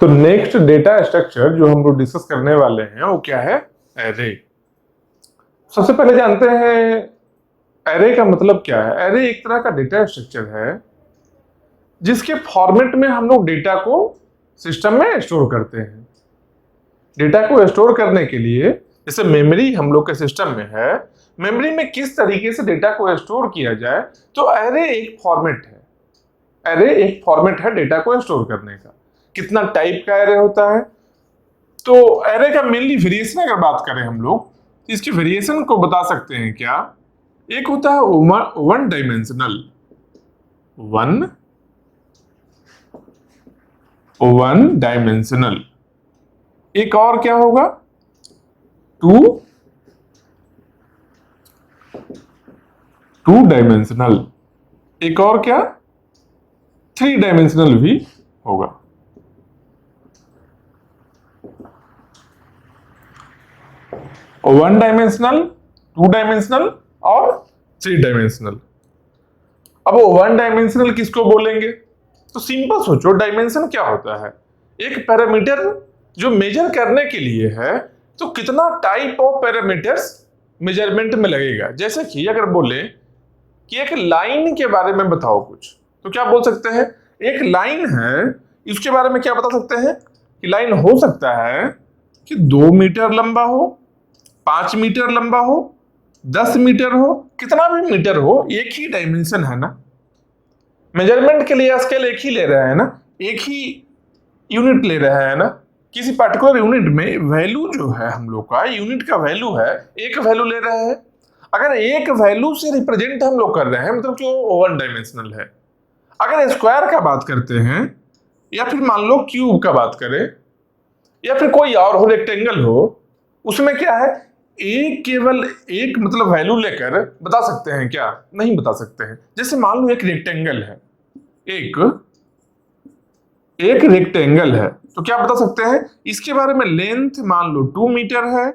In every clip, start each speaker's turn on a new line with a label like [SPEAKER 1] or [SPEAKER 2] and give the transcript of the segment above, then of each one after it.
[SPEAKER 1] तो next data structure जो हम लोग डिस्कस करने वाले हैं वो क्या है? एरे। सबसे पहले जानते हैं एरे का मतलब क्या है। एरे एक तरह का डेटा स्ट्रक्चर है जिसके फॉर्मेट में हम लोग डेटा को सिस्टम में स्टोर करते हैं। डेटा को स्टोर करने के लिए जैसे मेमोरी हम लोग के सिस्टम में है, मेमोरी में किस तरीके से डेटा को स्टोर किया जाए, तो एरे एक फॉर्मेट है। एरे एक फॉर्मेट है डेटा को स्टोर करने का। कितना टाइप का एरे होता है, तो एरे का मेनली वेरिएशन अगर बात करें हम लोग, तो इसकी वेरिएशन को बता सकते हैं क्या। एक होता है वन डायमेंशनल, वन डायमेंशनल। एक और क्या होगा, टू डायमेंशनल। एक और क्या, 3 डायमेंशनल भी होगा। वन डायमेंशनल, 2 डायमेंशनल और 3 डायमेंशनल। अब वो वन डायमेंशनल किसको बोलेंगे, तो सिंपल सोचो, डायमेंशन क्या होता है, एक पैरामीटर जो मेजर करने के लिए है, तो कितना टाइप ऑफ पैरामीटर्स मेजरमेंट में लगेगा। जैसे कि अगर बोले कि एक लाइन के बारे में बताओ कुछ, तो क्या बोल सकते हैं, एक लाइन है, इसके बारे में क्या बता सकते हैं कि लाइन हो सकता है कि 2 मीटर लंबा हो, 5 मीटर लंबा हो, 10 मीटर हो, कितना भी मीटर हो, एक ही डायमेंशन है ना। मेजरमेंट के लिए स्केल एक ही ले रहे हैं ना, एक ही यूनिट ले रहे हैं ना। किसी पर्टिकुलर यूनिट में वैल्यू जो है हम लोग का, यूनिट का वैल्यू है, एक वैल्यू ले रहे हैं। अगर एक वैल्यू से रिप्रेजेंट हम लोग कर रहे हैं, मतलब कि वो वन डायमेंशनल है। अगर स्क्वायर का बात करते हैं, या फिर मान लो क्यूब का बात करें, या फिर कोई और हो, रेक्टेंगल हो, उसमें क्या है, एक केवल एक मतलब वैल्यू लेकर बता सकते हैं क्या, नहीं बता सकते हैं। जैसे मान लो एक रेक्टेंगल है, एक रेक्टेंगल है, तो क्या बता सकते हैं, इसके बारे में लेंथ मान लो 2 मीटर है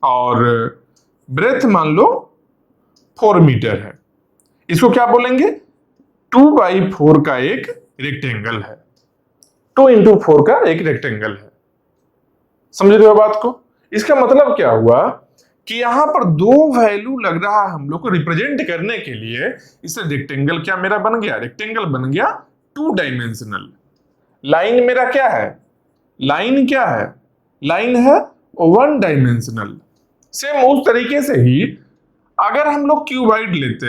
[SPEAKER 1] और ब्रेथ मान लो 4 मीटर है। इसको क्या बोलेंगे, 2/4 का एक रेक्टेंगल है, 2 into 4 का एक रेक्टेंगल है। समझ रहे हो बात को। इसका मतलब क्या हुआ कि यहां पर 2 वैल्यू लग रहा है हम लोग को रिप्रेजेंट करने के लिए। इससे रेक्टेंगल क्या मेरा बन गया, रेक्टेंगल बन गया 2 डायमेंशनल। लाइन मेरा क्या है, लाइन क्या है, लाइन है 1 डायमेंशनल। सेम उस तरीके से ही अगर हम लोग क्यूबाइड लेते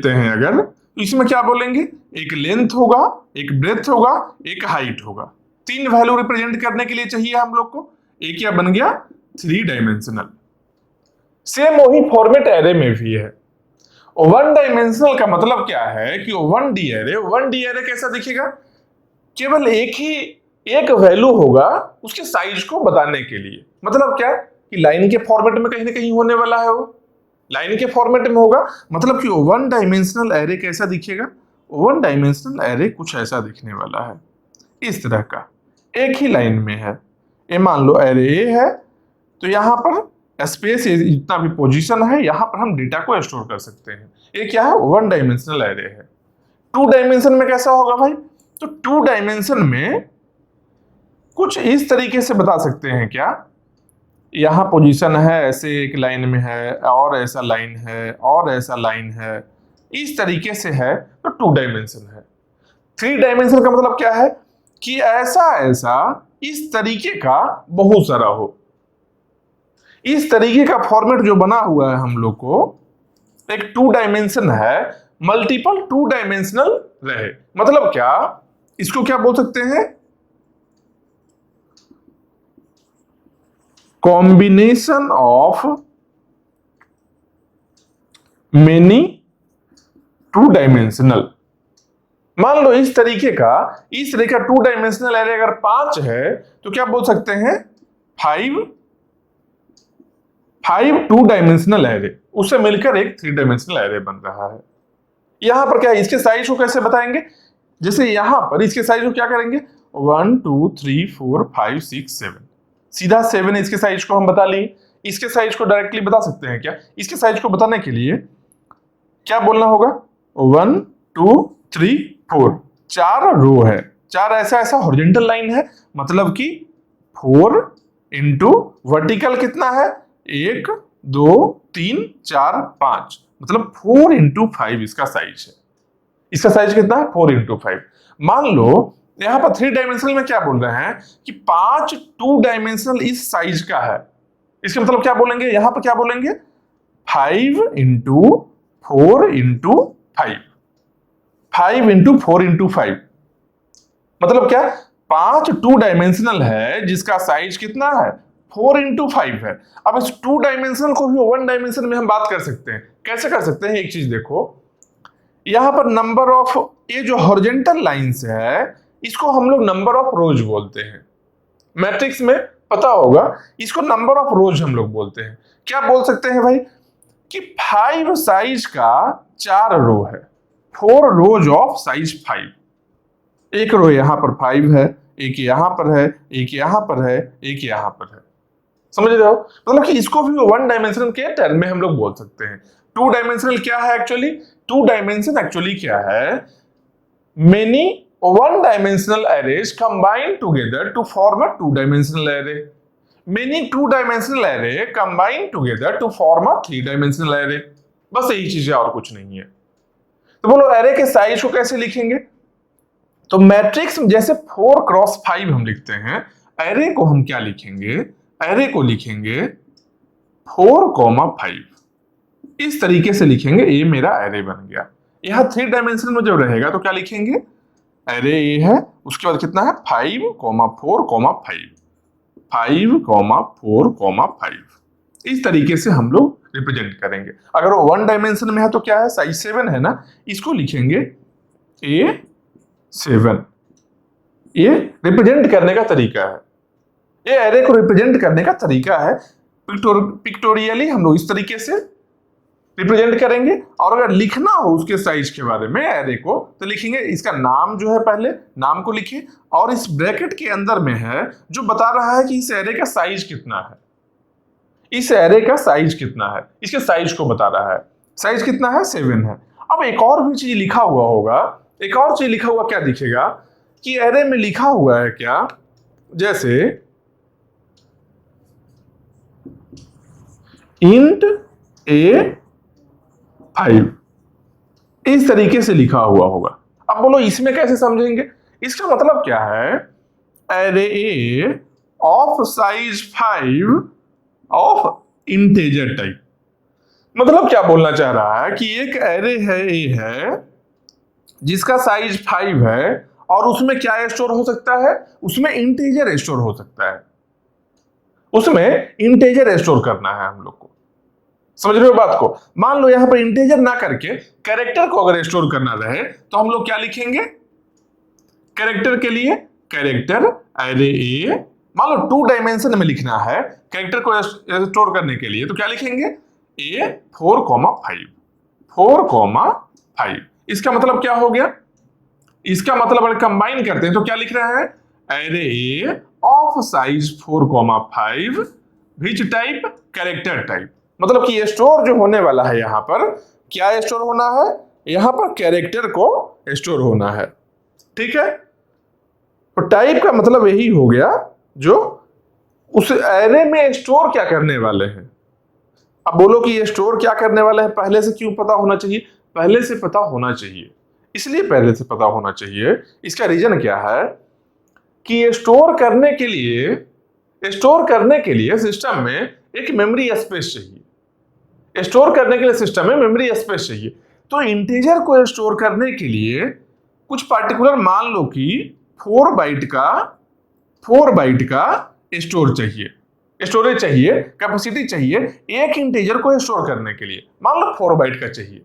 [SPEAKER 1] हैं अगर, तो इसमें क्या बोलेंगे, एक लेंथ होगा, एक ब्रेथ होगा, एक हाइट होगा। 3 वैल्यू रिप्रेजेंट करने के लिए चाहिए हम लोग को। एक क्या बन गया, 3 डायमेंशनल। सेम वही फॉर्मेट एरे में भी है। 1 डायमेंशनल का मतलब क्या है कि 1D एरे कैसा दिखेगा, केवल एक वैल्यू होगा उसके साइज को बताने के लिए। मतलब क्या कि लाइन के फॉर्मेट में कहीं ना कहीं होने वाला है, वो लाइन के फॉर्मेट में होगा। मतलब कि 1 डायमेंशनल एरे कैसा दिखेगा, 1 डायमेंशनल एरे कुछ ऐसा दिखने वाला है, इस तरह का, एक ही लाइन में है। ये मान लो एरे ए है, तो यहां पर स्पेस जितना भी पोजीशन है, यहां पर हम डेटा को स्टोर कर सकते हैं। ये क्या है, 1 डायमेंशनल एरे है। 2 डायमेंशन में कैसा होगा भाई, तो 2 डायमेंशन में कुछ इस तरीके से बता सकते हैं क्या, यहां पोजीशन है, ऐसे एक लाइन में है, और ऐसा लाइन है, और ऐसा लाइन है, इस तरीके से है, तो 2 डायमेंशन है। 3 डायमेंशन का मतलब क्या है कि ऐसा इस तरीके का बहुत सारा हो, इस तरीके का फॉर्मेट जो बना हुआ है हम लोग को, एक 2 डायमेंशन है, मल्टीपल 2 डायमेंशनल रहे। मतलब क्या, इसको क्या बोल सकते हैं, कॉम्बिनेशन ऑफ मेनी 2 डायमेंशनल। मान लो इस तरीके का 2 डायमेंशनल एरे अगर 5 है, तो क्या बोल सकते हैं, 5 2 डायमेंशनल एरे, उससे मिलकर एक 3 डायमेंशनल एरे बन रहा है। यहां पर क्या है, इसके साइज को कैसे बताएंगे, जैसे यहां पर इसके साइज को क्या करेंगे, 1 2 3 4 5 6 7, सीधा 7 इसके साइज को हम बता लिए। इसके साइज को डायरेक्टली बता सकते हैं क्या, इसके साइज को बताने के लिए क्या बोलना होगा, 1 2 3 4, 4 रो है, 4 ऐसा हॉरिजॉन्टल लाइन है, मतलब कि 4 इंटू वर्टिकल कितना है 1 2 3 4 5, मतलब 4 इंटू 5 इसका साइज है। इसका साइज कितना है 4 इंटू 5। मान लो यहां पर 3 डायमेंशनल में क्या बोल रहे हैं कि 5 2 डायमेंशनल इस साइज का है। इसका मतलब क्या बोलेंगे, यहां पर क्या बोलेंगे 5 इंटू 4 इंटू 5, 5 इंटू 4 इंटू 5, मतलब क्या 5 2 डायमेंशनल है जिसका साइज कितना है 4 इंटू 5 है। अब इस 2 डायमेंशनल को भी 1 डायमेंशन में हम बात कर सकते हैं। कैसे कर सकते हैं, एक चीज देखो, यहां पर नंबर ऑफ ये जो हॉरिजॉन्टल लाइंस है इसको हम लोग नंबर ऑफ रोज बोलते हैं। मैट्रिक्स में पता होगा इसको नंबर ऑफ रोज हम लोग बोलते हैं। क्या बोल सकते हैं भाई कि 5 साइज का 4 रो है, 4 रोज ऑफ साइज 5। एक रो यहां पर 5 है, एक यहां पर है, एक यहां पर है, एक यहां पर है। समझ रहे हो, मतलब कि इसको भी 1 डायमेंशनल के टर्म में हम लोग बोल सकते हैं। 2 डायमेंशनल क्या है एक्चुअली, 2 डायमेंशन एक्चुअली क्या है, many 1 dimensional arrays combine together to form a 2 dimensional array, many 2 dimensional array combine together to form a 3 dimensional array। बस यही चीज है और कुछ नहीं है। तो बोलो एरे के साइज को कैसे लिखेंगे, तो मैट्रिक्स में जैसे 4 क्रॉस 5 हम लिखते हैं, एरे को हम क्या लिखेंगे, एरे को लिखेंगे 4,5, इस तरीके से लिखेंगे। ये मेरा एरे बन गया। यहां 3 डायमेंशन में जब रहेगा तो क्या लिखेंगे, एरे ये है, उसके बाद कितना है 5,4,5, 5,4,5, इस तरीके से हम लोग रिप्रेजेंट करेंगे। अगर वो 1 डायमेंशन में है तो क्या है, साइज 7 है ना, इसको लिखेंगे A7। ये रिप्रेजेंट करने का तरीका है, ये एरे को रिप्रेजेंट करने का तरीका है। पिक्टोरियली हम लोग इस तरीके से रिप्रेजेंट करेंगे। और अगर लिखना हो उसके साइज के बारे में एरे को, तो लिखेंगे इसका नाम जो है, पहले नाम को लिखिए और इस ब्रैकेट के अंदर में है जो बता रहा है कि इस एरे का साइज कितना है, इस एरे का साइज कितना है, इसके साइज को बता रहा है। साइज कितना है 7 है। अब एक और भी चीज लिखा हुआ होगा, एक और चीज लिखा हुआ क्या दिखेगा कि एरे में लिखा हुआ है क्या, जैसे इंट A5, इस तरीके से लिखा हुआ होगा। अब बोलो इसमें कैसे समझेंगे, इसका मतलब क्या है, array A of size 5 of integer type. मतलब क्या बोलना चाह रहा है कि एक एरे है ए है जिसका साइज 5 है और उसमें क्या स्टोर हो सकता है, उसमें इंटीजर स्टोर हो सकता है, उसमें इंटीजर स्टोर करना है हम लोग को। समझ रहे हो बात को। मान लो यहां पर इंटीजर ना करके कैरेक्टर को अगर स्टोर करना रहे तो हम लोग क्या लिखेंगे, कैरेक्टर के लिए कैरेक्टर एरे ए, मान लो 2 डायमेंशन में लिखना है कैरेक्टर को स्टोर करने के लिए, तो क्या लिखेंगे A4,5, 4,5। इसका मतलब क्या हो गया, इसका मतलब अगर कंबाइन करते हैं तो क्या लिख रहे हैं, array A of size 4,5 which type, character type. मतलब कि ये स्टोर जो होने वाला है यहां पर क्या स्टोर होना है, यहां पर कैरेक्टर को स्टोर होना है। ठीक है, तो टाइप का मतलब यही हो गया जो उस एरे में स्टोर क्या करने वाले हैं। अब बोलो कि ये स्टोर क्या करने वाले हैं, पहले से क्यों पता होना चाहिए, पहले से पता होना चाहिए, इसलिए पहले से पता होना चाहिए। इसका रीजन क्या है कि ये स्टोर करने के लिए सिस्टम में एक मेमोरी स्पेस चाहिए, स्टोर करने के लिए सिस्टम में मेमोरी स्पेस चाहिए। तो इंटीजर को स्टोर करने के लिए कुछ पार्टिकुलर, मान लो कि 4 बाइट का स्टोर चाहिए, स्टोरेज चाहिए, कैपेसिटी चाहिए एक इंटीजर को स्टोर करने के लिए, मान लो 4 बाइट का चाहिए।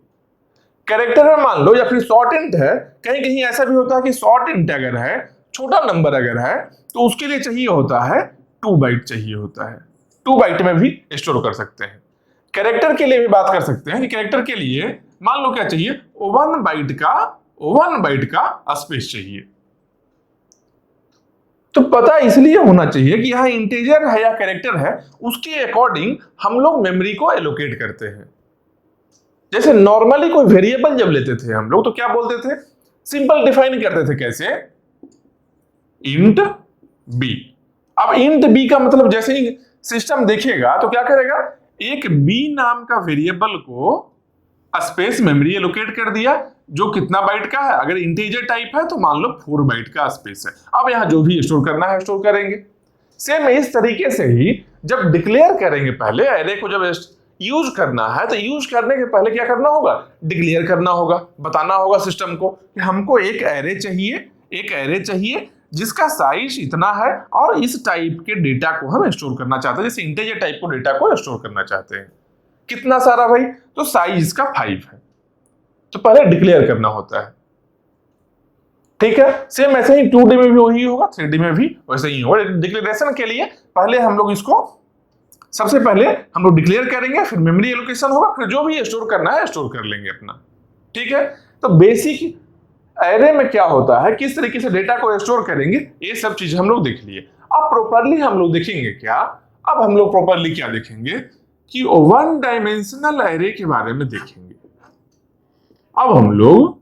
[SPEAKER 1] कैरेक्टर है मान लो, या फिर शॉर्ट इंट है, कहीं कहीं ऐसा भी होता है कि शॉर्ट इंट अगर है, छोटा नंबर अगर है, तो उसके लिए चाहिए होता है 2 बाइट चाहिए होता है, 2 बाइट में भी स्टोर कर सकते हैं। कैरेक्टर के लिए भी बात कर सकते हैं कि कैरेक्टर के लिए मान लो क्या चाहिए, 1 बाइट का स्पेस चाहिए। तो पता इसलिए होना चाहिए कि यहां इंटीजर है या कैरेक्टर है, उसके अकॉर्डिंग हम लोग मेमोरी को एलोकेट करते हैं। जैसे नॉर्मली कोई वेरिएबल जब लेते थे हम लोग तो क्या बोलते थे, सिंपल डिफाइन करते थे कैसे, इंट बी। अब इंट बी का मतलब जैसे ही सिस्टम देखेगा तो क्या करेगा, एक बी नाम का वेरिएबल को स्पेस मेमोरी एलोकेट कर दिया जो कितना बाइट का है, अगर इंटीजर टाइप है तो मान लो 4 बाइट का स्पेस है। अब यहां जो भी स्टोर करना है स्टोर करेंगे। सेम इस तरीके से ही जब डिक्लेयर करेंगे, पहले एरे को जब यूज करना है तो यूज करने के पहले क्या करना होगा, डिक्लेयर करना होगा, बताना होगा सिस्टम को कि हमको एक एरे चाहिए जिसका साइज इतना है और इस टाइप के डेटा को हम स्टोर करना चाहते हैं, जैसे इंटीजर टाइप को डेटा को स्टोर करना चाहते हैं। कितना सारा भाई, तो साइज का 5 है, तो पहले डिक्लेयर करना होता है। ठीक है, सेम ऐसे ही 2D में भी वही होगा, 3D में भी वैसे ही होगा। डिक्लेरेशन के लिए पहले हम लोग इसको सबसे पहले हम लोग डिक्लेयर करेंगे, फिर मेमोरी एलोकेशन होगा, फिर जो भी स्टोर करना है स्टोर कर लेंगे अपना। ठीक है, तो बेसिक एरे में क्या होता है, किस तरीके से डेटा को स्टोर करेंगे, ये सब चीजें हम लोग देख लिए। अब प्रॉपर्ली हम लोग देखेंगे क्या, अब हम लोग प्रॉपर्ली क्या देखेंगे कि 1 डायमेंशनल एरे के बारे में देखेंगे। अब हम लोग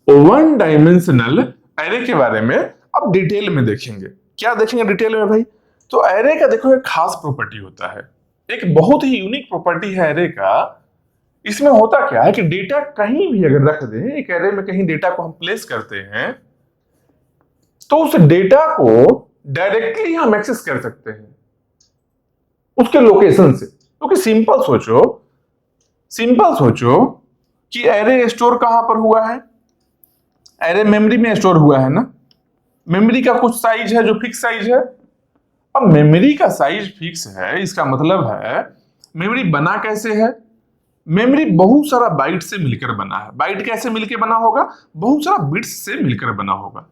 [SPEAKER 1] 1 डायमेंशनल एरे के बारे में अब डिटेल में देखेंगे। क्या देखेंगे डिटेल में भाई, तो एरे का देखो एक खास प्रॉपर्टी होता है, एक बहुत ही यूनिक प्रॉपर्टी है एरे का। इसमें होता क्या है कि डेटा कहीं भी अगर रख दें, एक एरे में कहीं डेटा को हम प्लेस करते हैं तो उस डेटा को डायरेक्टली हम एक्सेस कर सकते हैं उसके लोकेशन से। क्योंकि सिंपल सोचो कि एरे स्टोर कहां पर हुआ है, एरे मेमोरी में स्टोर हुआ है ना। मेमोरी का कुछ साइज है जो फिक्स साइज है। अब मेमोरी का साइज फिक्स है, इसका मतलब है मेमोरी बना कैसे है, मेमोरी बहुत सारा बाइट से मिलकर बना है। बाइट कैसे मिलकर बना होगा, बहुत सारा बिट्स से मिलकर बना होगा।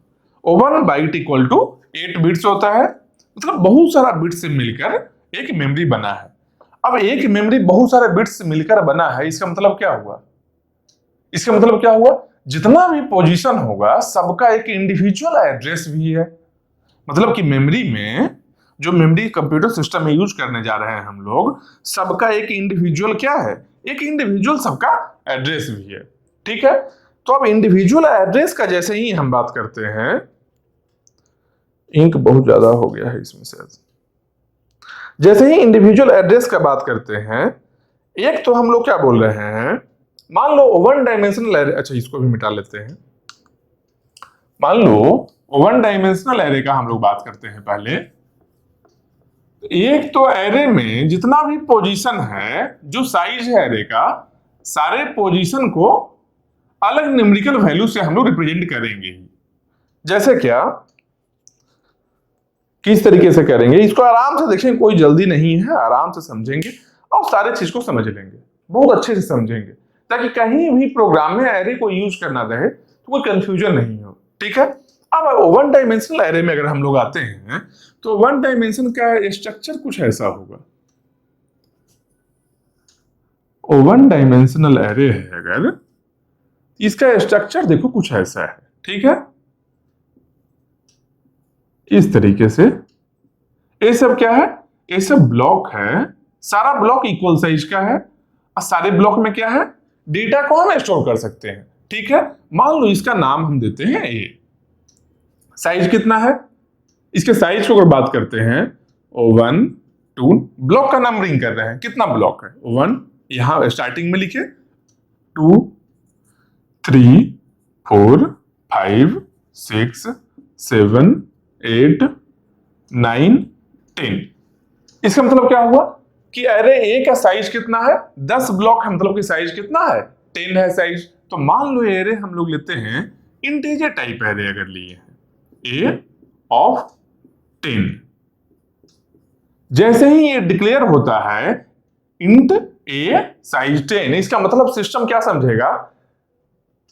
[SPEAKER 1] 1 बाइट इक्वल टू 8 बिट्स होता है, मतलब बहुत सारा बिट्स से मिलकर एक मेमोरी बना है। अब एक मेमोरी बहुत सारे बिट्स से मिलकर बना है, इसका मतलब क्या हुआ, जितना भी पोजीशन होगा सबका एक इंडिविजुअल एड्रेस भी है। मतलब कि मेमोरी में जो मेमोरी कंप्यूटर सिस्टम में यूज करने जा रहे हैं हम लोग, सबका एक इंडिविजुअल क्या है, एक इंडिविजुअल सबका एड्रेस भी है। ठीक है, तो अब इंडिविजुअल एड्रेस का जैसे ही हम बात करते हैं, इंक बहुत ज्यादा हो गया है इसमें से, जैसे ही इंडिविजुअल एड्रेस का बात करते हैं, एक तो हम लोग क्या बोल रहे हैं, मान लो 1 डायमेंशनल एरे, अच्छा इसको भी मिटा लेते हैं। मान लो 1 डायमेंशनल एरे का हम लोग बात करते हैं पहले। एक तो एरे में जितना भी पोजीशन है, जो साइज है एरे का, सारे पोजीशन को अलग न्यूमेरिकल वैल्यू से हम लोग रिप्रेजेंट करेंगे। जैसे क्या, किस तरीके से करेंगे, इसको आराम से देखेंगे, कोई जल्दी नहीं है, आराम से समझेंगे और सारे चीज को समझ लेंगे, बहुत अच्छे से समझेंगे, ताकि कहीं भी प्रोग्राम में एरे को यूज करना रहे तो कोई कंफ्यूजन नहीं हो। ठीक है, अब 1 डायमेंशनल एरे में अगर हम लोग आते हैं तो 1 डायमेंशन का स्ट्रक्चर कुछ ऐसा होगा। 1 डायमेंशनल एरे है अगर, इसका स्ट्रक्चर देखो कुछ ऐसा है। ठीक है, इस तरीके से ये सब क्या है, ये सब ब्लॉक है, सारा ब्लॉक इक्वल साइज का है और सारे ब्लॉक में क्या है, डेटा को हम स्टोर कर सकते हैं। ठीक है, मान लो इसका नाम हम देते हैं ए। साइज कितना है, इसके साइज को अगर बात करते हैं 1 2, ब्लॉक का नंबरिंग कर रहे हैं, कितना ब्लॉक है 1, यहां स्टार्टिंग में लिखे 2 3 4 5 6 7 8 9 10। इसका मतलब क्या हुआ कि एरे ए का साइज कितना है, 10 ब्लॉक है, मतलब कि साइज कितना है 10 है साइज। तो मान लो एरे हम लोग लेते हैं इंटीजर टाइप एरे अगर लिए हैं, ए ऑफ 10, जैसे ही ये डिक्लेयर होता है इंट ए साइज 10, इसका मतलब सिस्टम क्या समझेगा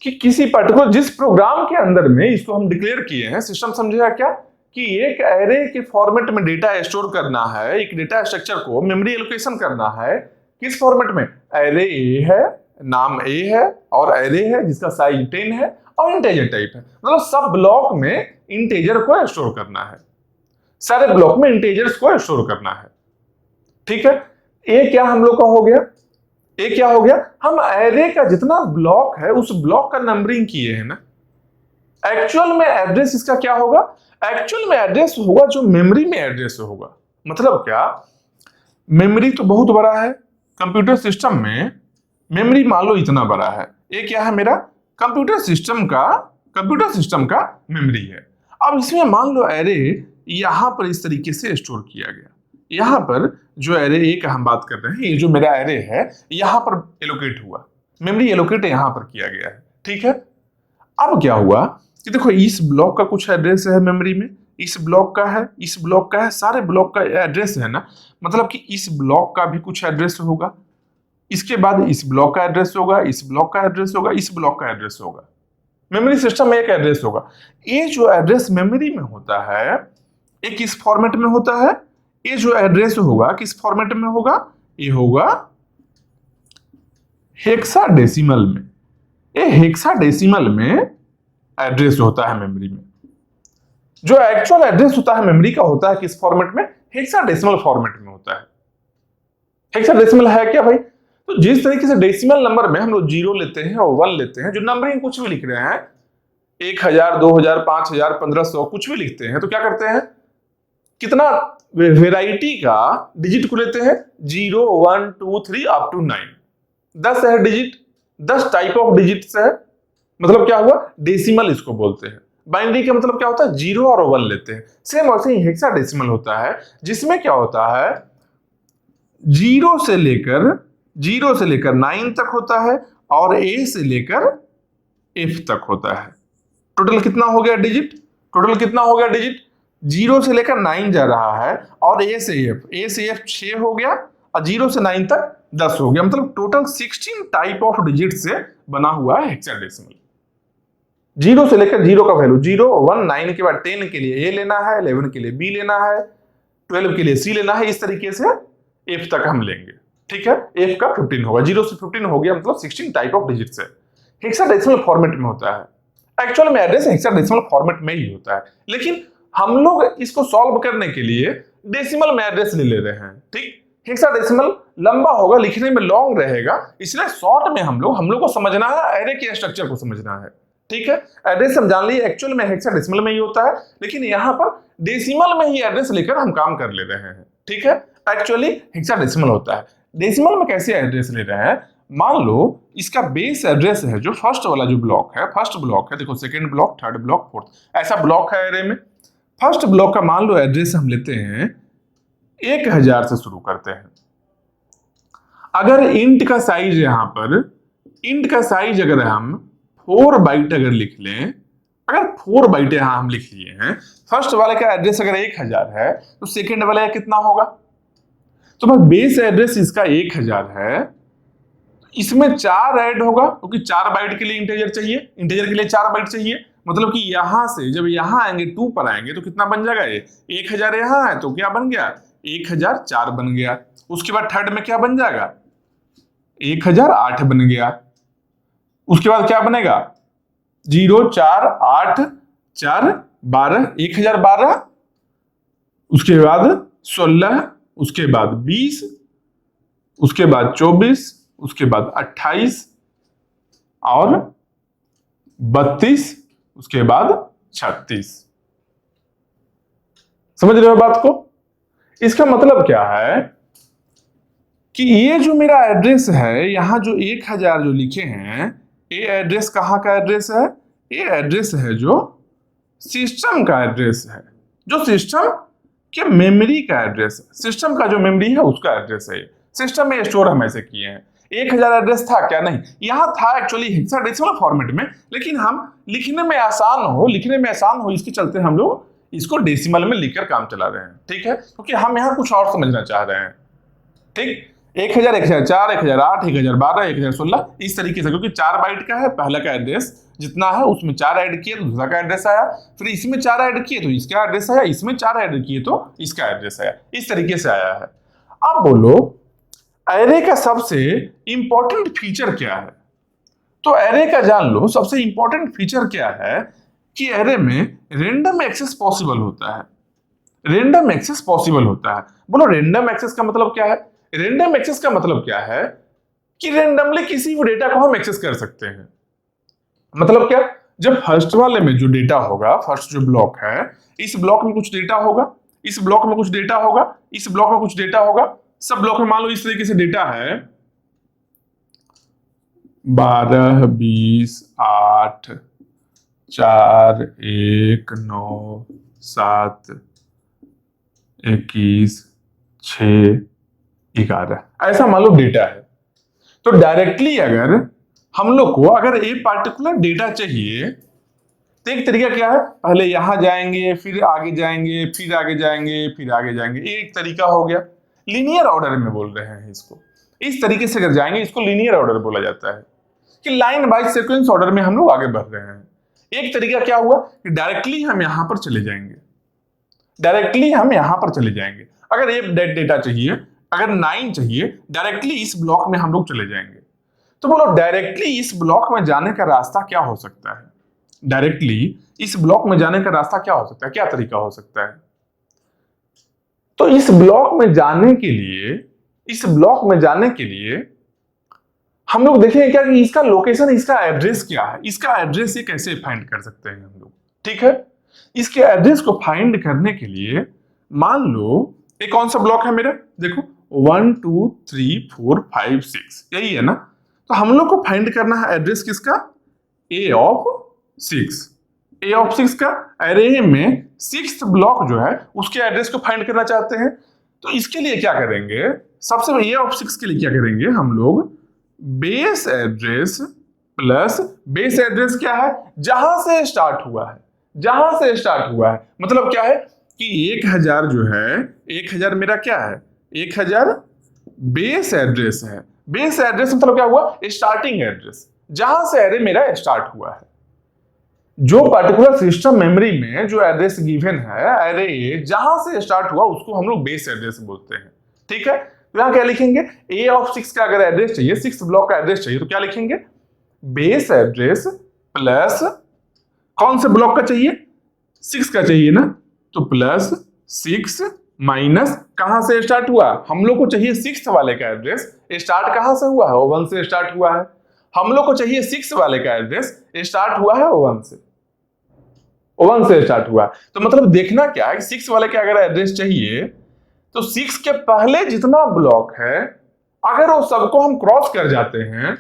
[SPEAKER 1] कि किसी पर्टिकुलर जिस प्रोग्राम के अंदर में इसको हम डिक्लेयर किए हैं, सिस्टम समझेगा क्या कि एक एरे के फॉर्मेट में डेटा स्टोर करना है, एक डेटा स्ट्रक्चर को मेमोरी एलोकेशन करना है, किस फॉर्मेट में, एरे ए है, नाम ए है और एरे है जिसका साइज 10 है और इंटीजर टाइप है, मतलब सब ब्लॉक में इंटीजर को स्टोर करना है, सारे ब्लॉक में इंटीजर्स को स्टोर करना है। ठीक है, ए क्या हम लोग का हो गया, ये क्या हो गया, हम एरे का जितना ब्लॉक है उस ब्लॉक का नंबरिंग किए हैं ना। एक्चुअल में एड्रेस इसका क्या होगा, एक्चुअल में एड्रेस होगा जो मेमोरी में एड्रेस होगा। मतलब क्या, मेमोरी तो बहुत बड़ा है, कंप्यूटर सिस्टम में मेमोरी मान लो इतना बड़ा है, ये क्या है मेरा कंप्यूटर सिस्टम का मेमोरी है। अब इसमें मान लो एरे यहां पर इस तरीके से स्टोर किया गया, यहां पर जो एरे ए का हम बात कर रहे हैं, ये जो मेरा एरे है यहां पर एलोकेट हुआ, मेमोरी एलोकेट यहां पर किया गया है, ठीक है। अब क्या हुआ कि देखो इस ब्लॉक का कुछ एड्रेस है मेमोरी में, इस ब्लॉक का है, इस ब्लॉक का है, सारे ब्लॉक का एड्रेस है ना, मतलब कि इस ब्लॉक का भी कुछ एड्रेस होगा, इसके बाद इस ब्लॉक का एड्रेस होगा, इस ब्लॉक का एड्रेस होगा, इस ब्लॉक का एड्रेस होगा। मेमोरी सिस्टम में एक एड्रेस होगा। ये जो एड्रेस मेमोरी में होता है ये किस फॉर्मेट में होता है, ये जो एड्रेस होगा किस फॉर्मेट में होगा, ये होगा हेक्साडेसिमल में। ये हेक्साडेसिमल में एड्रेस होता है मेमोरी में। जो एक्चुअल एड्रेस होता है मेमोरी का होता है किस फॉर्मेट में, हेक्साडेसिमल फॉर्मेट में होता है। हेक्साडेसिमल है क्या भाई, तो जिस तरीके से डेसिमल नंबर में हम लोग 0 लेते हैं और 1 लेते हैं, जो नंबरिंग कुछ भी लिख रहे हैं 1000 2000 5000 1500 कुछ भी लिखते हैं, तो क्या करते हैं, कितना वेराइटी का डिजिट को लेते हैं, 0 1 2 3 अप टू 9, 10 है डिजिट, 10 टाइप ऑफ डिजिट्स है, मतलब क्या हुआ डेसिमल इसको बोलते हैं। बाइनरी का मतलब क्या होता है, 0 और 1 लेते हैं। सेम वैसे ही हेक्साडेसिमल होता है, जिसमें क्या होता है 0 से लेकर 9 तक होता है और A से लेकर F तक होता है। टोटल कितना हो गया डिजिट, 0 से लेकर 9 जा रहा है और A से F 6 हो गया और 0 से 9 तक 10 हो गया, मतलब टोटल 16 टाइप ऑफ डिजिट से बना हुआ है हेक्साडेसिमल। 0 से लेकर 0 का वैल्यू 0 1 9 के बाद 10 के लिए A लेना है, 11 के लिए B लेना है, 12 के लिए C लेना है, इस तरीके से F तक हम लेंगे, ठीक है। F का 15 होगा, 0 से 15 हो गया, मतलब 16 टाइप ऑफ डिजिट से हेक्साडेसिमल फॉर्मेट में होता है। एक्चुअल में एड्रेस हेक्साडेसिमल फॉर्मेट में ही होता है, लेकिन हम लोग इसको सॉल्व करने के लिए डेसिमल में एड्रेस ले रहे हैं, ठीक। हेक्साडेसिमल लंबा होगा, लिखने में लॉन्ग रहेगा, इसलिए शॉर्ट में हम लोग को समझना है, एरे के स्ट्रक्चर को समझना है, ठीक है। एड्रेस हम जान लिए एक्चुअल में हेक्साडेसिमल में ही होता है, लेकिन यहाँ पर डेसिमल में ही एड्रेस लेकर हम काम कर ले रहे हैं, ठीक है। एक्चुअली हेक्साडेसिमल होता है। डेसिमल में कैसे एड्रेस ले रहे हैं, मान लो इसका बेस एड्रेस है जो फर्स्ट वाला जो ब्लॉक है, फर्स्ट ब्लॉक है, देखो second block, third block, fourth, ऐसा ब्लॉक है एरे में। फर्स्ट ब्लॉक का मान लो एड्रेस हम लेते हैं 1000 से शुरू करते हैं। अगर इंट का साइज यहां पर, इंट का साइज अगर हम 4 बाइट अगर लिख लें, अगर 4 बाइट यहां हम लिख लिए हैं, फर्स्ट वाले का एड्रेस अगर 1000 है तो सेकंड वाले का कितना होगा, तो भाई बेस एड्रेस इसका 1000 है, इसमें 4 ऐड होगा क्योंकि 4 बाइट के लिए इंटीजर चाहिए, इंटीजर के लिए 4 बाइट चाहिए, मतलब कि यहां से जब यहां आएंगे 2 पर आएंगे तो कितना बन जाएगा, ये 1000 यहां है तो क्या बन गया 1004 बन गया। उसके बाद थर्ड में क्या बन जाएगा 1008 बन गया। उसके बाद क्या बनेगा 0 4 8 4 12 1012, उसके बाद 16, उसके बाद 20, उसके बाद 24, उसके बाद 28 और 32, उसके बाद 36। समझ रहे हो बात को? इसका मतलब क्या है कि ये जो मेरा एड्रेस है, यहां जो 1000 जो लिखे हैं, ये एड्रेस कहां का एड्रेस है, ये एड्रेस है जो सिस्टम का एड्रेस है, जो सिस्टम के मेमोरी का एड्रेस है, सिस्टम का जो मेमोरी है उसका एड्रेस है। सिस्टम में स्टोर हम ऐसे किए हैं। 1000 एड्रेस था क्या, नहीं, यहां था एक्चुअली हेक्साडेसिमल फॉर्मेट में, लेकिन हम लिखने में आसान हो इसके चलते हम लोग इसको डेसिमल में लिखकर काम चला रहे हैं, ठीक है, क्योंकि हम यहां कुछ और समझना चाह रहे हैं, ठीक। 1000 1004 1008 1012 1016 इस तरीके से, क्योंकि 4 बाइट का है, पहला का एड्रेस जितना है उसमें 4 ऐड किए तो दूसरा का एड्रेस आया, फिर इसमें 4 ऐड किए तो इसका एड्रेस आया, इसमें 4 ऐड किए तो इसका एड्रेस आया, इस तरीके से आया है। अब बोलो एरे का सबसे इंपॉर्टेंट फीचर क्या है, तो एरे का जान लो सबसे इंपॉर्टेंट फीचर क्या है कि एरे में रैंडम एक्सेस पॉसिबल होता है। रैंडम एक्सेस पॉसिबल होता है। बोलो रैंडम एक्सेस का मतलब क्या है? रैंडम एक्सेस का मतलब क्या है कि रेंडमली किसी भी डेटा को हम एक्सेस कर सकते हैं। मतलब क्या, जब फर्स्ट वाले में जो डेटा होगा, फर्स्ट जो ब्लॉक है, इस ब्लॉक में कुछ डेटा होगा, इस ब्लॉक में कुछ डेटा होगा, इस ब्लॉक में कुछ डेटा होगा, सब ब्लॉक में मान लो इस तरीके से डेटा है 12, 20, 8, 4, 1, 9, 7, 21, 6, 11 ऐसा मान लो डेटा है। तो डायरेक्टली अगर हम लोग को अगर एक पार्टिकुलर डेटा चाहिए तो एक तरीका क्या है, पहले यहां जाएंगे, फिर आगे जाएंगे, फिर आगे जाएंगे, फिर आगे जाएंगे, ये एक तरीका हो गया। लीनियर ऑर्डर में बोल रहे हैं इसको। इस तरीके से अगर जाएंगे इसको लीनियर ऑर्डर बोला जाता है, कि लाइन बाय सीक्वेंस ऑर्डर में हम लोग आगे बढ़ रहे हैं। एक तरीका क्या हुआ कि डायरेक्टली हम यहां पर चले जाएंगे, डायरेक्टली हम यहां पर चले जाएंगे। अगर एक डेटा चाहिए, अगर 9 चाहिए, डायरेक्टली इस ब्लॉक में हम लोग चले जाएंगे। तो बोलो डायरेक्टली इस ब्लॉक में जाने का रास्ता क्या हो सकता है? डायरेक्टली इस ब्लॉक में जाने का रास्ता क्या हो सकता है, क्या तरीका हो सकता है? तो इस ब्लॉक में जाने के लिए, इस ब्लॉक में जाने के लिए हम लोग देखेंगे क्या कि इसका लोकेशन, इसका एड्रेस क्या है, इसका एड्रेस ये कैसे फाइंड कर सकते हैं हम लोग। ठीक है, इसके एड्रेस को फाइंड करने के लिए मान लो ये कौन सा ब्लॉक है मेरा, देखो 1 2 3 4 5 6 यही है ना। तो हम लोग को फाइंड करना है एड्रेस किसका, ए ऑफ 6। ए ऑफ 6 का अरे में 6th ब्लॉक जो है उसके एड्रेस को फाइंड करना चाहते हैं। तो इसके लिए क्या करेंगे, सबसे पहले ए ऑफ 6 के लिए क्या करेंगे हम लोग, base address plus base address क्या है, जहां से स्टार्ट हुआ है, जहां से स्टार्ट हुआ है। मतलब क्या है कि 1000 जो है, 1000 मेरा क्या है, 1000 बेस एड्रेस है। बेस एड्रेस मतलब क्या हुआ, स्टार्टिंग एड्रेस, जहां से एरे मेरा स्टार्ट हुआ है। जो पर्टिकुलर सिस्टम मेमोरी में जो एड्रेस गिवन है, एरे जहां से स्टार्ट हुआ उसको हम लोग बेस एड्रेस बोलते हैं। ठीक है, तो यहां क्या लिखेंगे, ए ऑफ 6 का अगर एड्रेस चाहिए, 6th ब्लॉक का एड्रेस चाहिए, तो क्या लिखेंगे, बेस एड्रेस प्लस कौन से ब्लॉक का चाहिए, 6 का चाहिए ना, तो प्लस 6 माइनस कहां से स्टार्ट हुआ, हम लोग को चाहिए 6th वाले का एड्रेस, स्टार्ट कहां से हुआ है, O1 से स्टार्ट हुआ है। हम लोग को चाहिए 6 वाले का एड्रेस, स्टार्ट हुआ है O1 से, O1 से स्टार्ट हुआ। तो मतलब देखना क्या है कि 6 वाले का अगर एड्रेस चाहिए तो 6 के पहले जितना ब्लॉक है अगर वो सबको हम क्रॉस कर जाते हैं,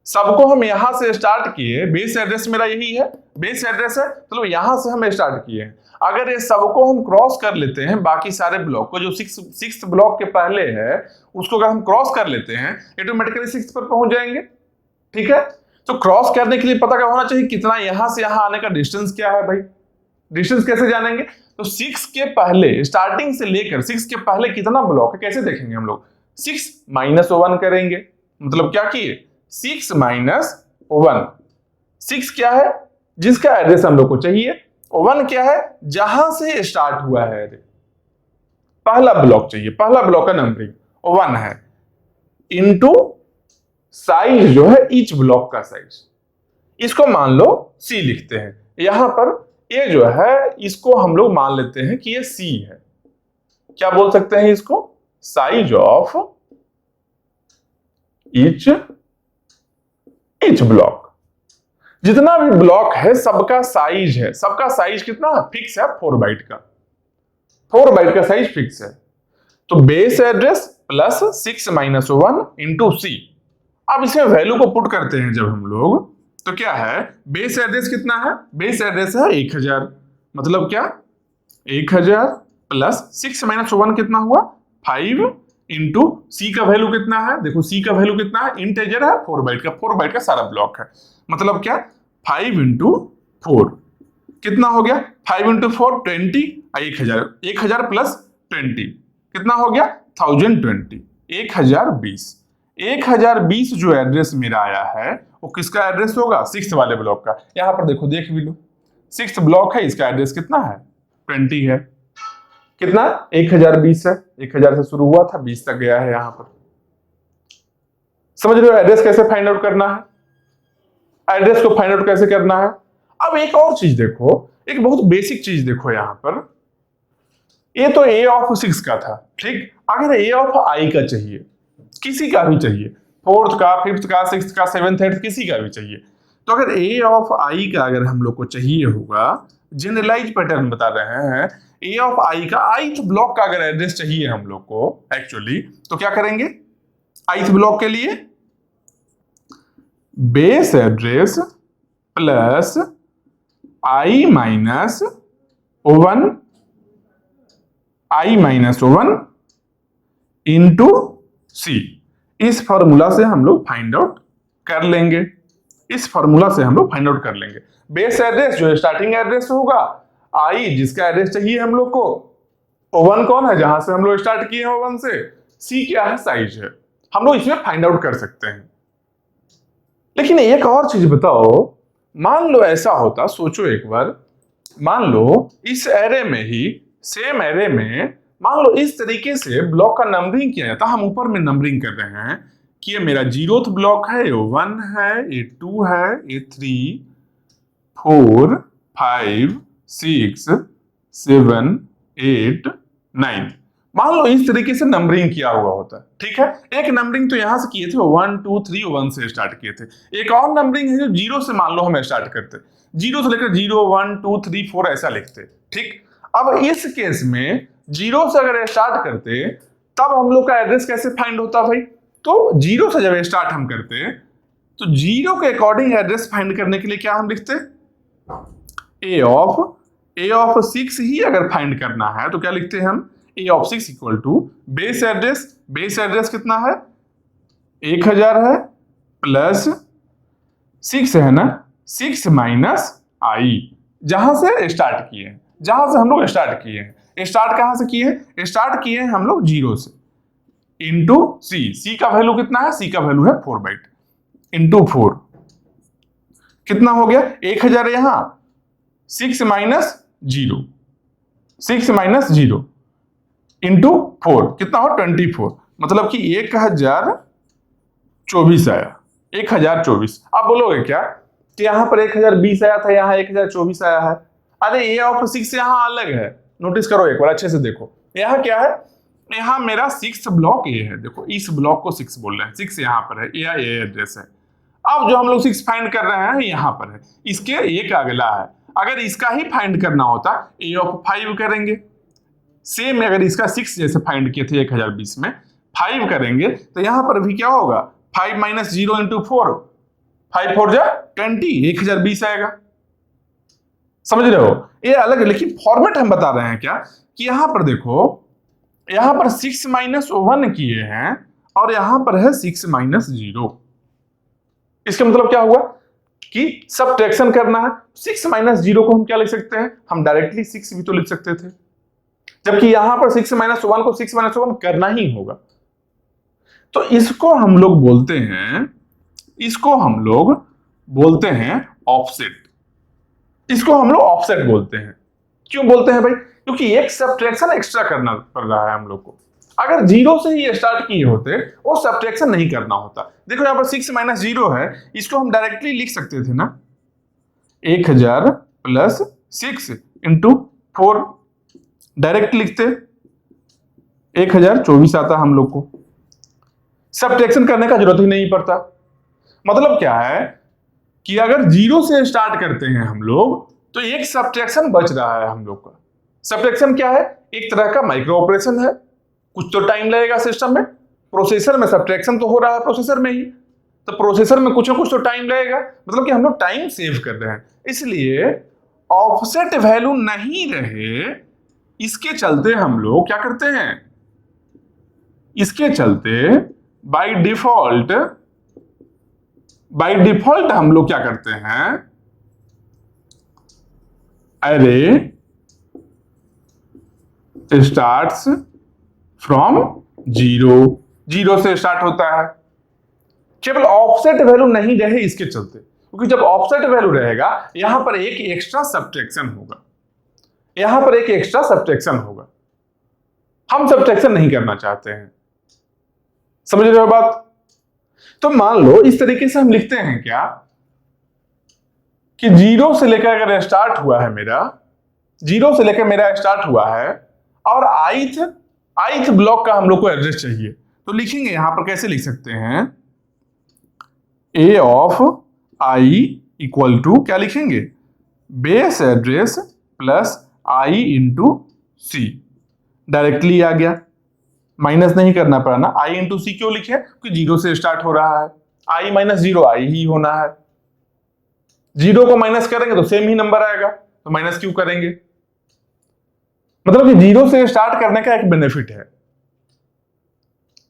[SPEAKER 1] सबको हम यहां से स्टार्ट किए, बेस एड्रेस मेरा यही है, बेस एड्रेस है, चलो यहां से हम स्टार्ट किए, अगर ये सबको हम क्रॉस कर लेते हैं, बाकी सारे ब्लॉक को जो 6th ब्लॉक के पहले है उसको अगर हम क्रॉस कर लेते हैं, ऑटोमेटिकली 6th पर पहुंच जाएंगे। ठीक है, तो क्रॉस करने के लिए पता क्या होना चाहिए, कितना यहां से यहां आने का डिस्टेंस क्या है भाई, डिस्टेंस कैसे जानेंगे, तो 6 के पहले, स्टार्टिंग से लेकर 6 के पहले कितना ब्लॉक है कैसे देखेंगे हम लोग, 6 माइनस O1 करेंगे। मतलब क्या किए, 6 माइनस O1, 6 क्या है जिसका एड्रेस हम लोग को चाहिए, O1 क्या है जहां से स्टार्ट हुआ है, पहला ब्लॉक चाहिए, पहला ब्लॉक का नंबरिंग O1 है, इनटू साइज जो है ईच ब्लॉक का साइज, इसको मान लो C लिखते हैं। यहां पर ये जो है इसको हम लोग मान लेते हैं कि ये C है, क्या बोल सकते हैं इसको, साइज ऑफ ईच ब्लॉक। जितना भी ब्लॉक है सबका साइज है, सबका साइज कितना फिक्स है, 4 बाइट का, 4 बाइट का साइज फिक्स है। तो base address plus 6 minus O1 into C। अब इसमें वैल्यू को पुट करते हैं जब हम लोग, तो क्या है, बेस एड्रेस कितना है, बेस एड्रेस है 1000, मतलब क्या 1000 प्लस 6 माइनस O1 कितना हुआ 5 इंटू C का वैल्यू कितना है, देखो C का वैल्यू कितना है, इंटीजर है 4 बाइट का, 4 बाइट का सारा ब्लॉक है। मतलब क्या 5 इंटू 4 कितना हो गया, 5 इंटू 4 20, 1000, 1000 प्लस 20 कितना हो गया 1020, 1020। 1020 जो एड्रेस मेरा आया है वो किसका एड्रेस होगा, 6th वाले ब्लॉक का। यहां पर देखो, देख भी लो, 6th ब्लॉक है, इसका एड्रेस कितना है 20 है, कितना 1020 है, 1000 से शुरू हुआ था 20 तक गया है। यहां पर समझ रहे हो एड्रेस कैसे फाइंड आउट करना है, एड्रेस को फाइंड आउट कैसे करना है। अब एक और चीज देखो, एक बहुत बेसिक चीज देखो, यहां पर ये तो A ऑफ 6 का था, ठीक, अगर A ऑफ I का चाहिए, किसी का भी चाहिए, फोर्थ का, फिफ्थ का, सिक्स्थ का, सेवेंथ, एट्थ, किसी का भी चाहिए। तो अगर ए ऑफ आई का अगर हम लोग को चाहिए होगा, जनरलाइज पैटर्न बता रहे हैं, ए ऑफ आई का आइथ ब्लॉक का अगर एड्रेस चाहिए हम लोग को एक्चुअली, तो क्या करेंगे? आइथ ब्लॉक के लिए बेस एड्रेस प्लस आई माइनस वन इंटू सी। इस फॉर्मूला से हम लोग फाइंड आउट कर लेंगे। बेस एड्रेस जो स्टार्टिंग एड्रेस होगा, आई जिसका एड्रेस चाहिए हम लोग को, O1 कौन है जहां से हम लोग स्टार्ट किए हैं O1 से, सी क्या है, साइज है, हम लोग इसमें फाइंड आउट कर सकते हैं। लेकिन एक और चीज बताओ, मान लो ऐसा होता, सोचो एक बार, मान लो इस एरे में ही, सेम एरे में मान लो इस तरीके से ब्लॉक का नंबरिंग किया जाता। हम ऊपर में नंबरिंग कर रहे हैं कि ये मेरा 0th ब्लॉक है, ये 1 है, ये 2 है, ये 3, 4, 5, 6, 7, 8, 9। मान लो इस तरीके से नंबरिंग किया हुआ होता है, ठीक है। एक नंबरिंग तो यहां से किए थे, 1 2 3 1 से स्टार्ट किए थे। एक और नंबरिंग है जो 0 से मान लो हम स्टार्ट करते, 0 से लेकर 0 1 2 3 4 ऐसा लिखते, ठीक। अब इस केस में 0 से अगर स्टार्ट करते, तब हम लोग का एड्रेस कैसे फाइंड होता भाई? तो 0 से जब स्टार्ट हम करते, तो 0 के अकॉर्डिंग एड्रेस फाइंड करने के लिए क्या हम लिखते? ए ऑफ 6 ही अगर फाइंड करना है तो क्या लिखते हैं हम? A of 6 equal to base address कितना है? 1000 है, प्लस 6 है ना, 6 माइनस आई, जहां से स्टार्ट किए हैं, जहां से हम लोग स्टार्ट किए हैं। स्टार्ट कहां से किए हैं? स्टार्ट किए हैं हम लोग 0 से, इंटू सी का वैल्यू कितना है? सी का वैल्यू है 4 बाइट, इंटू 4 कितना हो गया? 1000 यहां, 6 माइनस 0 इंटू 4 कितना हो? 24, मतलब कि 1024 आया, 1024। आप बोलोगे क्या कि यहां पर 1020 आया था, यहां 1024 आया है? अरे ए ऑफ 6 यहां अलग है, नोटिस करो एक बार अच्छे से देखो। यहां क्या है? यहां मेरा 6th ब्लॉक ए है, देखो इस ब्लॉक को 6 बोल रहे हैं, 6 यहां पर है, ए एड्रेस है। अब जो हम लोग 6 फाइंड कर रहे हैं यहां पर है, इसके एक अगला है। अगर इसका ही फाइंड करना होता, ए ऑफ 5 करेंगे, सेम अगर इसका 6 जैसे फाइंड किए थे 1020 में, 5 करेंगे तो यहां पर भी क्या होगा? 5 माइनस 0 इंटू 4, 5 4 जा 20, 1020 आएगा। समझ रहे हो? ये अलग है, लेकिन फॉर्मेट हम बता रहे हैं क्या कि यहां पर देखो, यहां पर 6 माइनस 1 किए हैं और यहां पर है 6 माइनस 0। इसका मतलब क्या हुआ कि सबट्रैक्शन करना है। 6 माइनस 0 को हम क्या लिख सकते हैं? हम डायरेक्टली 6 भी तो लिख सकते थे, जबकि यहां पर 6 माइनस 1 को 6 माइनस 1 करना ही होगा। तो इसको हम लोग बोलते हैं ऑफसेट। इसको हम लोग ऑफसेट बोलते हैं। क्यों बोलते हैं भाई? क्योंकि एक सबट्रैक्शन एक्स्ट्रा करना पड़ रहा है हम लोग को। अगर 0 से ही स्टार्ट किए होते, वो सबट्रैक्शन नहीं करना होता। देखो यहां पर 6 माइनस 0 है, इसको हम डायरेक्टली लिख सकते थे ना, 1000 प्लस 6 इंटू 4, डायरेक्ट लिखते, 1024 आता हम लोग को, सबट्रैक्शन करने का जरूरत ही नहीं पड़ता। मतलब क्या है कि अगर 0 से स्टार्ट करते हैं हम लोग, तो एक सबट्रैक्शन बच रहा है हम लोग का। सबट्रैक्शन क्या है? एक तरह का माइक्रो ऑपरेशन है, कुछ तो टाइम लगेगा सिस्टम में। प्रोसेसर में सबट्रैक्शन तो हो रहा है प्रोसेसर में ही, तो प्रोसेसर में कुछ ना कुछ तो टाइम लगेगा, मतलब कि हम लोग टाइम सेव कर रहे हैं। इसलिए ऑफसेट वैल्यू नहीं रहे, इसके चलते हम लोग क्या करते हैं? इसके चलते बाय डिफॉल्ट हम लोग क्या करते हैं? अरे स्टार्ट्स फ्रॉम 0 से स्टार्ट होता है। केवल ऑफसेट वैल्यू नहीं रहे इसके चलते, क्योंकि जब ऑफसेट वैल्यू रहेगा यहां पर एक एक्स्ट्रा सबट्रैक्शन होगा, हम सबट्रैक्शन नहीं करना चाहते हैं। समझ रहे हो बात? तो मान लो इस तरीके से हम लिखते हैं क्या कि 0 से लेकर अगर स्टार्ट हुआ है मेरा, 0 से लेकर मेरा स्टार्ट हुआ है और आइथ ब्लॉक का हम लोग को एड्रेस चाहिए, तो लिखेंगे यहां पर कैसे लिख सकते हैं? ए ऑफ आई इक्वल टू क्या लिखेंगे, बेस एड्रेस प्लस आई इंटू सी। डायरेक्टली आ गया, माइनस नहीं करना पड़ा ना। आई इंटू सी क्यों लिखे, क्योंकि जीरो से स्टार्ट हो रहा है, आई माइनस जीरो आई ही होना है। जीरो को माइनस करेंगे तो सेम ही नंबर आएगा, तो माइनस क्यों करेंगे। मतलब कि जीरो से स्टार्ट करने का एक बेनिफिट है।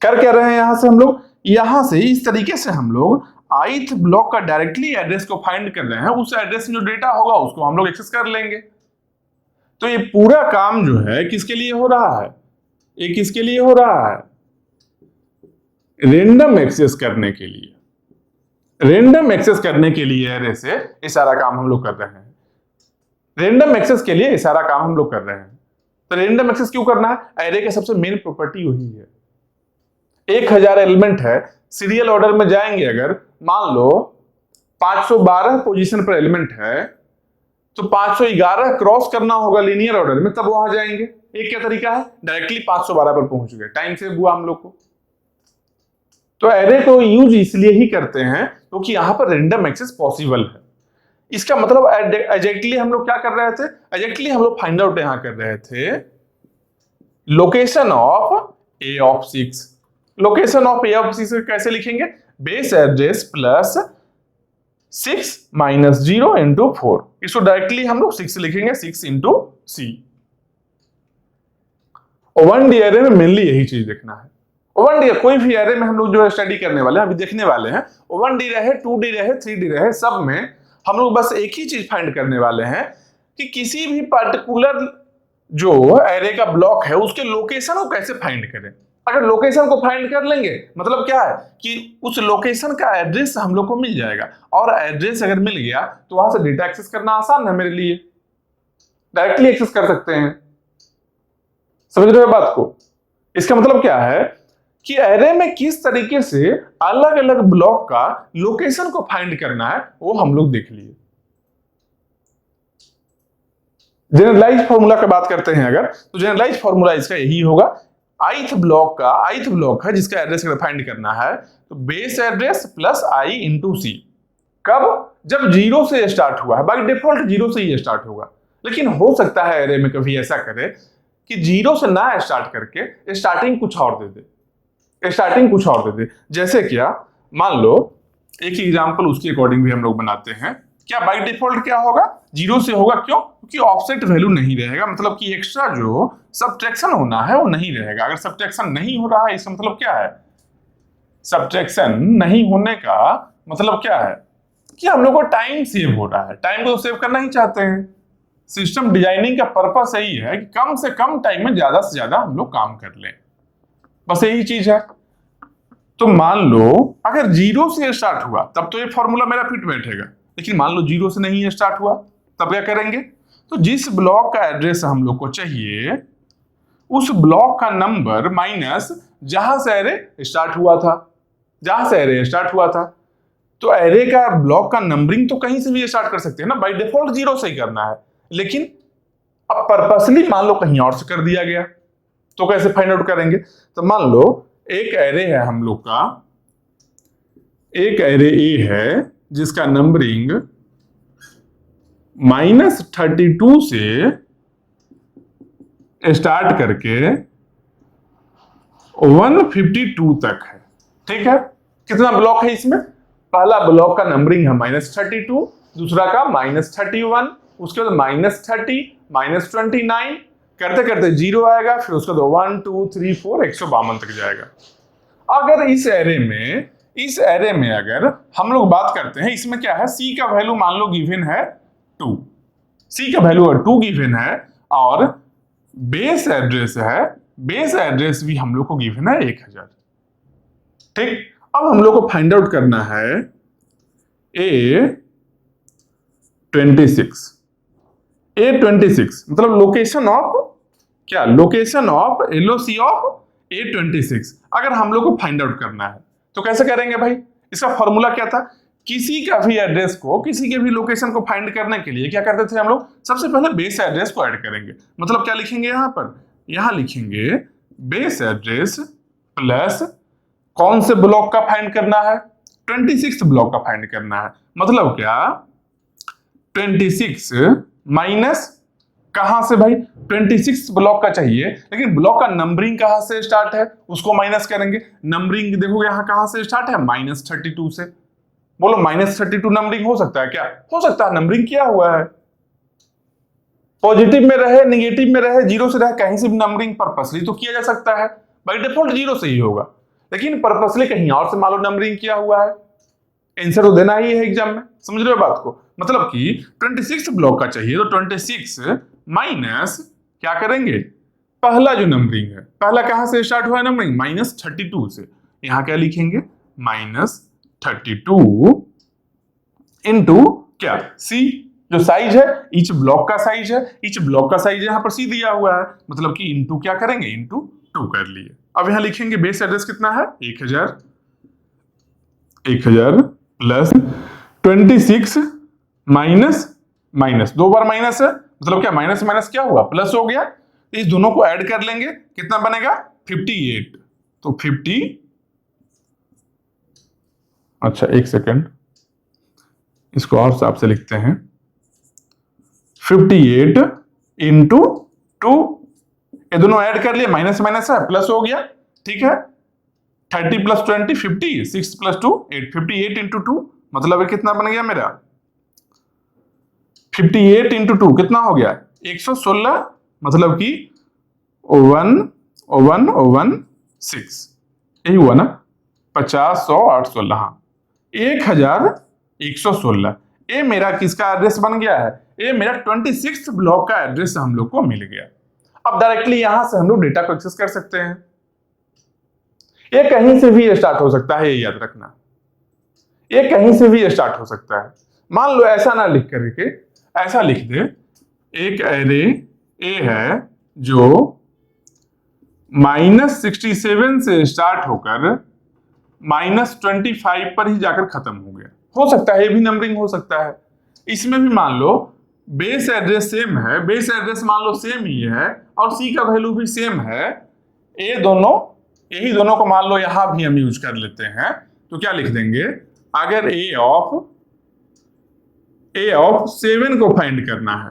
[SPEAKER 1] कर क्या रहे हैं यहां से हम लोग, यहां से इस तरीके से हम लोग ith ब्लॉक का डायरेक्टली एड्रेस को फाइंड कर रहे हैं, उस एड्रेस में जो डेटा होगा उसको हम लोग एक्सेस कर लेंगे। तो ये पूरा काम जो है किसके लिए हो रहा है, ये किसके लिए हो रहा है, रेंडम एक्सेस करने के लिए। रेंडम एक्सेस करने के लिए एरे से ये सारा काम हम लोग कर रहे हैं। रेंडम एक्सेस के लिए ये सारा काम हम लोग कर रहे हैं। तो रेंडम एक्सेस क्यों करना है, एरे का सबसे मेन प्रॉपर्टी वही है। 1000 एलिमेंट है, सीरियल ऑर्डर में जाएंगे अगर, मान लो 512 पोजीशन पर एलिमेंट है, तो 511 क्रॉस करना होगा लीनियर ऑर्डर में, तब वहां जाएंगे। एक क्या तरीका है, डायरेक्टली 512 पर पहुंच गए, टाइम सेव हुआ हम लोग को। तो एरे को यूज इसलिए ही करते हैं क्योंकि यहां पर रेंडम एक्सेस पॉसिबल है। इसका मतलब एग्जैक्टली हम लोग क्या कर रहे थे, एग्जैक्टली हम लोग फाइंड आउट यहां कर रहे थे location of A of 6। Location of A of 6 कैसे लिखेंगे, base address plus 6 minus 0 into 4। इसको डायरेक्टली हम लोग 6 लिखेंगे, 6 इंटू सी। और 1D एरे में मेनली यही चीज देखना है। 1D कोई भी एरे में हम लोग जो स्टडी करने वाले हैं, अभी देखने वाले हैं, 1D रहे, 2D रहे, 3D रहे, सब में हम लोग बस एक ही चीज फाइंड करने वाले हैं कि किसी भी पर्टिकुलर जो एरे का ब्लॉक है उसके लोकेशन को कैसे फाइंड करें। अगर लोकेशन को फाइंड कर लेंगे मतलब क्या है कि उस लोकेशन का एड्रेस हम लोग को मिल जाएगा, और एड्रेस अगर मिल गया तो वहां से डेटा एक्सेस करना आसान है मेरे लिए, डायरेक्टली एक्सेस कर सकते हैं। समझ रहे हो बात को। इसका मतलब क्या है कि एरे में किस तरीके से अलग अलग ब्लॉक का लोकेशन को फाइंड करना है वो हम लोग देख लिए। जनरलाइज फॉर्मूला की बात करते हैं अगर, तो जनरलाइज फॉर्मूला इसका यही होगा, ith ब्लॉक है जिसका एड्रेस अगर फाइंड करना है तो बेस एड्रेस प्लस आई इंटू सी। कब, जब जीरो से स्टार्ट हुआ है, बाय डिफॉल्ट जीरो से ही स्टार्ट होगा, लेकिन हो सकता है एरे में कभी ऐसा करे कि जीरो से ना स्टार्ट करके स्टार्टिंग कुछ और दे दे, स्टार्टिंग कुछ और दे दे। जैसे क्या, मान लो एक एग्जांपल उसके अकॉर्डिंग भी हम लोग बनाते हैं। क्या बाय डिफॉल्ट क्या होगा, जीरो से होगा, क्यों, क्योंकि ऑफसेट वैल्यू नहीं रहेगा, मतलब कि एक्स्ट्रा जो सब्ट्रैक्शन होना है वो नहीं रहेगा। अगर सब्ट्रैक्शन नहीं हो रहा है इसका मतलब क्या है, सब्ट्रैक्शन नहीं होने का मतलब क्या है कि हम लोग को टाइम सेव हो रहा है। टाइम को तो सेव करना ही चाहते हैं, सिस्टम डिजाइनिंग का पर्पस यही है कि कम से कम टाइम में ज्यादा से ज्यादा हम लोग काम कर लें, बस यही चीज है। तो मान लो अगर जीरो से स्टार्ट हुआ तब तो ये फॉर्मूला मेरा फिट बैठेगा, लेकिन मान लो जीरो से नहीं स्टार्ट हुआ तब क्या करेंगे, तो जिस ब्लॉक का एड्रेस हम लोग को चाहिए उस ब्लॉक का नंबर माइनस जहां से एरे स्टार्ट हुआ था, जहां से एरे स्टार्ट हुआ था। तो एरे का ब्लॉक का नंबरिंग तो कहीं से भी स्टार्ट कर सकते हैं ना, बाय डिफॉल्ट जीरो से ही करना है, लेकिन अब पर्पसली मान लो कहीं और से कर दिया गया, तो कैसे फाइंड आउट करेंगे। तो मान लो एक एरे है हम लोग का, एक एरे ए है जिसका नंबरिंग -32 से स्टार्ट करके 152 तक है। ठीक है, कितना ब्लॉक है इसमें, पहला ब्लॉक का नंबरिंग है -32, दूसरा का -31, उसके बाद -30, -29, करते करते जीरो आएगा, फिर उसके बाद 1 2 3 4 152 तक जाएगा। अगर इस एरे में अगर हम लोग बात करते हैं, इसमें क्या है, सी का वैल्यू मान लो गिवन है 2, सी का वैल्यू 2 गिवन है, और बेस एड्रेस है, बेस एड्रेस भी हम लोग को गिवन है 1000। ठीक, अब हम लोग को फाइंड आउट करना है A26 मतलब लोकेशन ऑफ क्या, location of LOC of A26 अगर हम लोग को फाइंड आउट करना है तो कैसे करेंगे भाई। इसका फॉर्मूला क्या था, किसी का भी एड्रेस को, किसी के भी लोकेशन को फाइंड करने के लिए क्या करते थे हम लोग, सबसे पहले बेस एड्रेस को ऐड करेंगे। मतलब क्या लिखेंगे यहां पर, यहां लिखेंगे बेस एड्रेस प्लस कौन से ब्लॉक का फाइंड करना है, 26 ब्लॉक का फाइंड करना है। मतलब क्या, 26 माइनस कहां से भाई, 26 ब्लॉक का चाहिए, लेकिन ब्लॉक का नंबरिंग कहां से स्टार्ट है उसको माइनस करेंगे। नंबरिंग देखोगे यहां कहां से स्टार्ट है, -32 से। बोलो -32 नंबरिंग हो सकता है क्या? हो सकता है। नंबरिंग किया हुआ है, पॉजिटिव में रहे, नेगेटिव में रहे, जीरो से रहे, कहीं से भी नंबरिंग पर्पसली तो किया जा सकता है। बाय डिफॉल्ट जीरो से ही होगा, लेकिन पर्पसली कहीं और से मान लो नंबरिंग किया हुआ है, आंसर तो देना ही है एग्जाम में। समझ रहे हो बात को? मतलब कि 26 ब्लॉक का चाहिए तो 26 माइनस क्या करेंगे, पहला जो नंबरिंग है, पहला कहां से स्टार्ट हुआ है नंबरिंग, -32 से। यहां क्या लिखेंगे, -32 इनटू क्या, सी, जो साइज है ईच ब्लॉक का साइज है, ईच ब्लॉक का साइज यहां पर सी दिया हुआ है, मतलब कि इनटू क्या करेंगे, इनटू 2 कर लिए। अब यहां लिखेंगे बेस एड्रेस कितना है, 1000 प्लस 26 माइनस माइनस, 2 बार माइनस है, मतलब क्या माइनस माइनस क्या हुआ, प्लस हो गया। इस दोनों को ऐड कर लेंगे, कितना बनेगा, 58। तो 50, अच्छा एक सेकेंड, इसको और साफ से लिखते हैं, 58 इंटू 2, ये दोनों ऐड कर लिए, माइनस माइनस है, प्लस हो गया, ठीक है। 30 प्लस 20 50, 6 प्लस 2 8, 58 इंटू 2, मतलब ये कितना बन गया मेरा, 58 इंटू 2 कितना हो गया, 116, मतलब कि 116, यही हुआ ना, 50 100 816, हाँ 1116। ये मेरा किसका एड्रेस बन गया है, ये मेरा 26 ब्लॉक का एड्रेस हम लोग को मिल गया। अब डायरेक्टली यहां से हम लोग डेटा को एक्सेस कर सकते हैं। ये कहीं से भी स्टार्ट हो सकता है, ये याद रखना, ये कहीं से भी स्टार्ट हो सकता है। मान लो ऐसा ना लिख करके, ऐसा लिख दे, एक एरे ए है जो -67 से स्टार्ट होकर -25 पर ही जाकर खत्म हो गया, हो सकता है ये भी नंबरिंग हो सकता है। इसमें भी मान लो बेस एड्रेस सेम है, बेस एड्रेस मान लो सेम ही है और सी का वैल्यू भी सेम है, ये दोनों, यही दोनों को मान लो यहां भी हम यूज कर लेते हैं, तो क्या लिख देंगे, अगर ए ऑफ 7 को फाइंड करना है,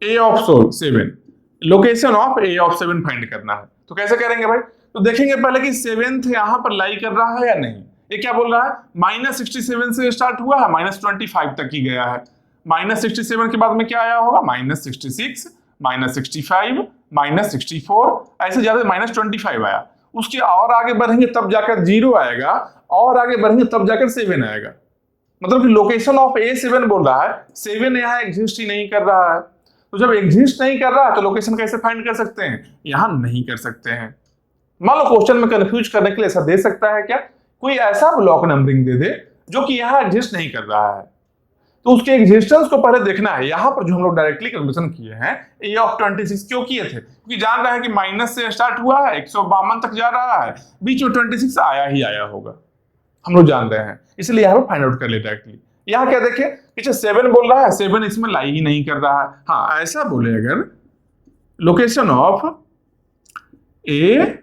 [SPEAKER 1] A of 7, location of A of 7 find करना है, तो कैसे करेंगे भाई, तो देखेंगे पहले कि 7th यहां पर लाई कर रहा है या नहीं। ये क्या बोल रहा है, -67 से स्टार्ट हुआ है, -25 तक ही गया है, -67 के बाद में क्या आया होगा, -66, -65, -64, ऐसे ज्यादा -25 आया, उसके और आगे बढ़ेंगे तब जाकर 0 आएगा, और आगे बढ़ेंगे तब जाकर 7 आएगा। मतलब कि लोकेशन ऑफ A7 बोल रहा है, 7 यहां एग्जिस्ट ही नहीं कर रहा है। तो जब एग्जिस्ट नहीं कर रहा है तो लोकेशन कैसे फाइंड कर सकते हैं, यहां नहीं कर सकते हैं। मान लो क्वेश्चन में कंफ्यूज करने के लिए ऐसा दे सकता है क्या, कोई ऐसा ब्लॉक नंबरिंग दे दे जो कि यहां एग्जिस्ट नहीं कर रहा है, तो उसके एग्जिस्टेंस को पहले देखना है। यहां पर जो हम लोग डायरेक्टली कैलकुलेशन किए हैं ए ऑफ 26 क्यों किए थे, क्योंकि जान रहे हैं कि माइनस से स्टार्ट हुआ है, 152 तक जा रहा है, बीच में 26 आया ही आया होगा, हम लोग जान रहे हैं, इसलिए यहां पर फाइंड आउट कर ले डायरेक्टली। यहां क्या देखे, पीछे 7 बोल रहा है, 7 इसमें लाई ही नहीं कर रहा है। हाँ ऐसा बोले अगर location of A,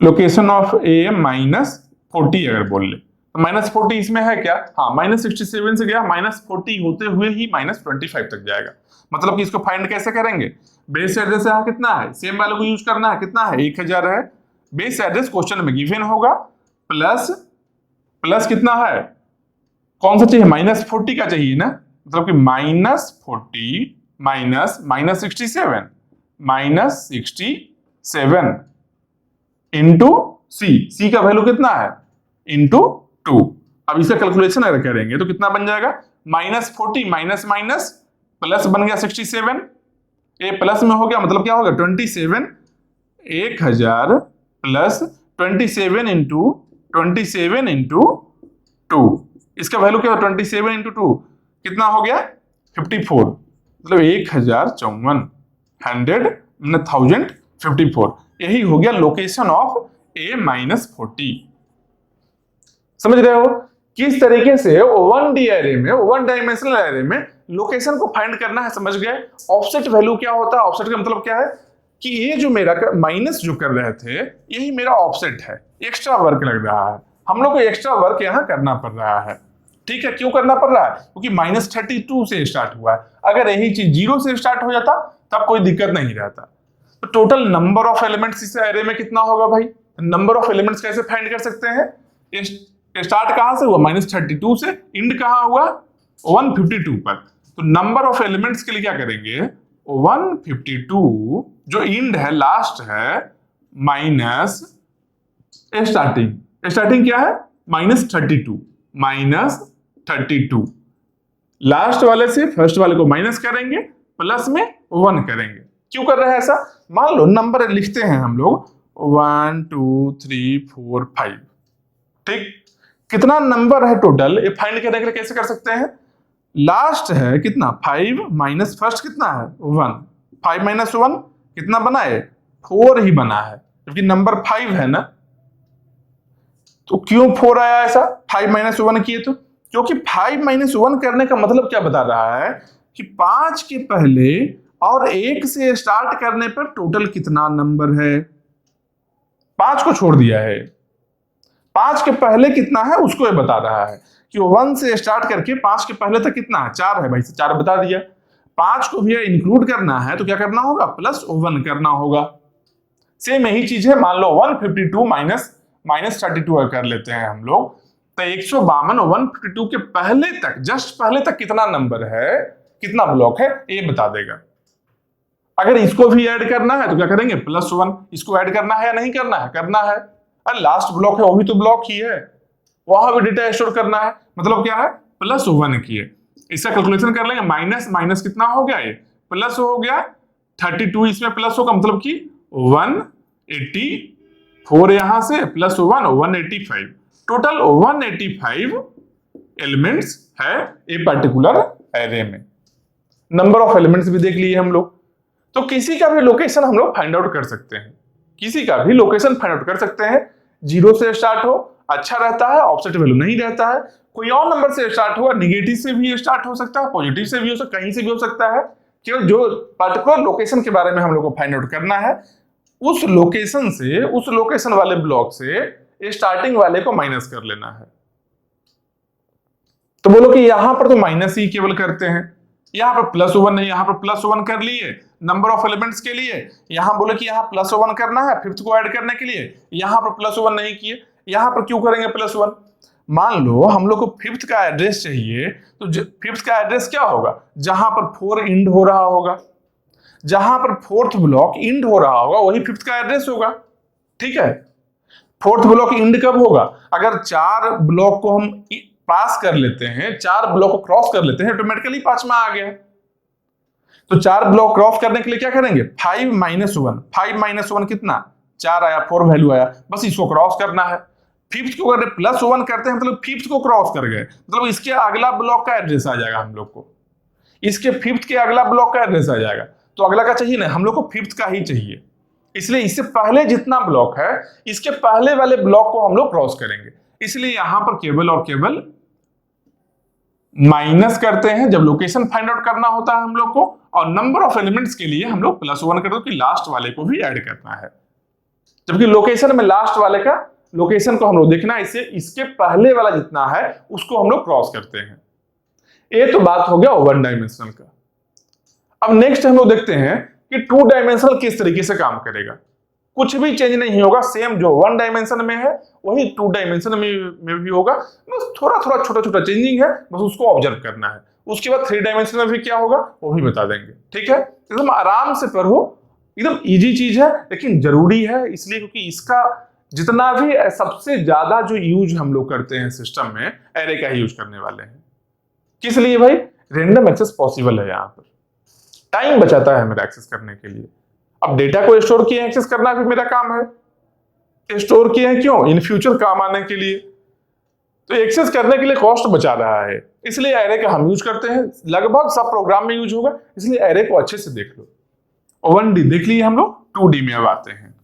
[SPEAKER 1] location of A -40 अगर बोल ले, तो -40 इसमें है क्या, हाँ -67 से गया, -40 होते हुए ही -25 तक जाएगा। मतलब कि इसको फाइंड कैसे करेंगे, बेस एड्रेस यहाँ कितना है, सेम वैल्यू को यूज करना है, कितना है 1000 है, बेस एड्रेस क्वेश्चन में गिवन होगा, प्लस प्लस कितना है, कौन सा चाहिए, -40 का चाहिए ना, मतलब कि -40 -67 इंटू सी का वैल्यू कितना है, इंटू 2। अब इसका कैलकुलेशन अगर करेंगे तो कितना बन जाएगा, -40 माइनस माइनस प्लस बन गया 67, ये प्लस में हो गया, मतलब क्या होगा 27, 1000 प्लस 27 इंटू 2, इसका वैल्यू क्या, 27 इंटू 2 कितना हो गया 54, मतलब 1054, यही हो गया लोकेशन ऑफ A -40। समझ रहे हो किस तरीके से 1D एरे में, 1 डायमेंशनल एरे में लोकेशन को फाइंड करना है, समझ गए। ऑफसेट वैल्यू क्या होता है, ऑफसेट का मतलब क्या है कि ये जो मेरा माइनस जो कर रहे थे यही मेरा ऑफसेट है, एक्स्ट्रा वर्क लग रहा है, हम लोग को एक्स्ट्रा वर्क यहाँ करना पड़ रहा है। ठीक है, क्यों करना पड़ रहा है? क्योंकि -32 से स्टार्ट हुआ है। अगर यही चीज 0 से स्टार्ट हो जाता तब कोई दिक्कत नहीं रहता। तो टोटल नंबर ऑफ एलिमेंट्स इस एरे में कितना होगा भाई? नंबर ऑफ एलिमेंट्स कैसे फाइंड कर सकते हैं? स्टार्ट कहां से हुआ? -32 से, एंड कहां हुआ? 152 पर। तो नंबर ऑफ एलिमेंट्स के लिए क्या करेंगे? 152 जो एंड है, लास्ट है, माइनस स्टार्टिंग क्या है? -32 लास्ट वाले से फर्स्ट वाले को माइनस करेंगे, प्लस में 1 करेंगे। क्यों कर रहे हैं ऐसा? मान लो नंबर लिखते हैं हम लोग 1 2 3 4 5, ठीक? कितना नंबर है टोटल, ये फाइंड करने के लिए कैसे कर सकते हैं? लास्ट है कितना? 5 माइनस फर्स्ट कितना है? 1। 5 माइनस 1 कितना बना है? 4 ही बना है, क्योंकि नंबर 5 है ना। तो क्यों 4 आया ऐसा 5 माइनस 1 किए? तो क्योंकि 5 माइनस 1 करने का मतलब क्या बता रहा है कि 5 के पहले और 1 से स्टार्ट करने पर टोटल कितना नंबर है। 5 को छोड़ दिया है, 5 के पहले कितना है उसको ये बता रहा है कि 1 से स्टार्ट करके 5 के पहले तक कितना है? 4 है भाई, 4 बता दिया। 5 को भी इंक्लूड करना है तो क्या करना होगा? +1 करना होगा। सेम यही चीज है, मान लो 152 -32 कर लेते हैं हम लोग, तो 152 152 के पहले तक, जस्ट पहले तक कितना नंबर है, कितना ब्लॉक है, ये बता देगा। अगर इसको भी ऐड करना है तो क्या करेंगे? +1। इसको ऐड करना है या नहीं करना है? करना है। अरे लास्ट ब्लॉक है, वो भी तो ब्लॉक ही है, वहां भी डेटा स्टोर करना है, मतलब क्या है? +1 किए। इसका कैलकुलेशन कर लेंगे, माइनस माइनस कितना हो गया? ये प्लस हो गया 32, इसमें प्लस होगा, मतलब कि 184 यहां से +1 185। टोटल 185 एलिमेंट्स है ए पर्टिकुलर एरे में। नंबर ऑफ एलिमेंट्स भी देख लिए हम लोग। तो किसी का भी लोकेशन हम लोग फाइंड आउट कर सकते हैं, किसी का भी लोकेशन फाइंड आउट कर सकते हैं। 0 से स्टार्ट हो अच्छा रहता है, ऑफसेट वैल्यू नहीं रहता है। कोई और नंबर से स्टार्ट हुआ, निगेटिव से भी स्टार्ट हो सकता है, पॉजिटिव से भी हो सकता है, कहीं से भी हो सकता है। केवल जो पर्टिकुलर लोकेशन के बारे में हम लोग को फाइंड आउट करना है, उस लोकेशन से, उस लोकेशन वाले ब्लॉक से स्टार्टिंग वाले को माइनस कर लेना है। तो बोलो कि यहां पर तो माइनस ही केवल करते हैं, यहां पर +1 नहीं, यहां पर +1 कर लिए नंबर ऑफ एलिमेंट्स के लिए। यहां बोले कि यहां +1 करना है फिफ्थ को ऐड करने के लिए, यहां पर +1 नहीं किए, यहां पर क्यों करेंगे +1? मान लो हम लोग को फिफ्थ का एड्रेस चाहिए, तो फिफ्थ का एड्रेस क्या होगा? जहां पर 4 इंड हो रहा होगा, जहां पर फोर्थ ब्लॉक इंड हो रहा होगा वही फिफ्थ का एड्रेस होगा। ठीक है, फोर्थ ब्लॉक इंड कब होगा? अगर 4 ब्लॉक को हम पास कर लेते हैं, 4 ब्लॉक को क्रॉस कर लेते हैं, ऑटोमेटिकली 5वां आ गया। तो 4 ब्लॉक क्रॉस करने के लिए क्या करेंगे? 5 माइनस 1 कितना? 4 आया, 4 वैल्यू आया, बस इसको क्रॉस करना है। फिफ्थ को अगर +1 करते हैं मतलब फिफ्थ को क्रॉस कर गए, मतलब इसके अगला ब्लॉक का एड्रेस आ जाएगा हम लोग को, इसके फिफ्थ के अगला ब्लॉक का एड्रेस आ जाएगा। तो अगला का चाहिए ना, हम लोग को फिफ्थ का ही चाहिए, इसलिए इससे पहले जितना ब्लॉक है इसके पहले वाले ब्लॉक को हम लोग क्रॉस करेंगे। इसलिए यहां पर केवल और केवल माइनस करते हैं जब लोकेशन फाइंड आउट करना होता है हम लोग को, और नंबर ऑफ एलिमेंट्स के लिए हम लोग +1 करते हैं कि लास्ट वाले को भी ऐड करना है। जबकि लोकेशन में लास्ट वाले का लोकेशन को हम लोग देखना है, इससे इसके पहले वाला जितना है उसको हम लोग क्रॉस करते हैं। ये तो बात हो गया 1 डायमेंशनल का। अब नेक्स्ट हम लोग देखते हैं कि 2 डायमेंशनल किस तरीके से काम करेगा। कुछ भी चेंज नहीं होगा, सेम जो 1 डायमेंशन में है वही 2 डायमेंशन में भी होगा, बस थोड़ा थोड़ा छोटा छोटा चेंजिंग है, बस उसको ऑब्जर्व करना है। उसके बाद 3 डायमेंशन में भी क्या होगा वो भी बता देंगे। ठीक है, एकदम आराम से पढ़ो, एकदम इजी चीज है लेकिन जरूरी है, इसलिए क्योंकि इसका जितना भी सबसे ज्यादा जो यूज हम लोग करते हैं सिस्टम में, एरे का ही यूज करने वाले हैं। किस लिए भाई? रैंडम एक्सेस पॉसिबल है, यहाँ पर टाइम बचाता है मेरा एक्सेस करने के लिए। अब डेटा को स्टोर किए एक्सेस करना भी मेरा काम है, स्टोर किए हैं क्यों? इन फ्यूचर काम आने के लिए। तो एक्सेस करने के लिए कॉस्ट बचा रहा है, इसलिए एरे का हम यूज करते हैं। लगभग सब प्रोग्राम में यूज होगा, इसलिए एरे को अच्छे से देख लो। 1D देख लिए हम लोग, 2D में अब आते हैं।